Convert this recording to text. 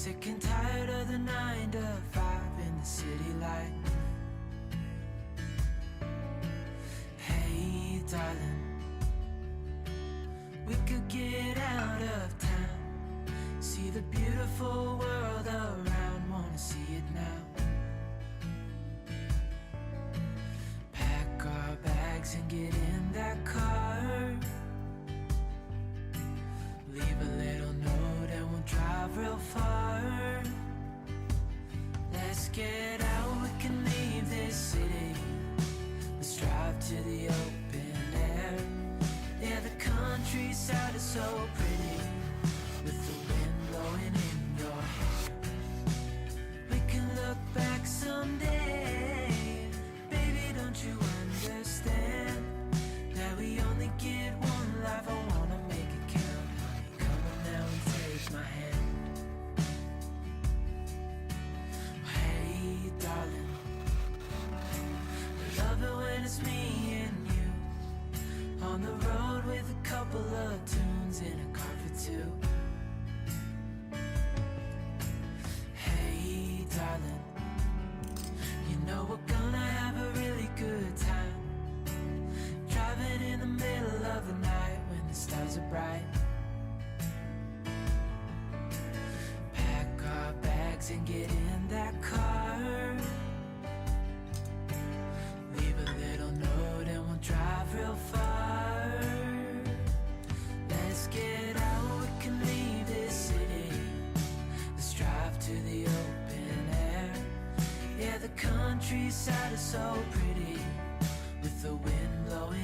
Sick and tired of the 9 to 5 in the city life. Hey darling, we could get out of town, see the beautiful world around, wanna see it now. Pack our bags and get in that car, leave a little note and we'll drive real far. Let's get out, we can leave this city. Let's drive to the open air. Yeah, the countryside is so pretty, with the wind blowing in your hair. We can look back someday, baby, don't you understand that we only get one life? I wanna make it count, honey, come on now and take my hand. Hey darling, I love it when it's me and you, on the road with a couple of tunes in a car for two. Hey darling, you know we're gonna have a really good time, driving in the middle of the night when the stars are bright. Pack our bags and get in that car, leave a little note and we'll drive real far. Let's get out, we can leave this city. Let's drive to the open air. Yeah, the countryside is so pretty, with the wind blowing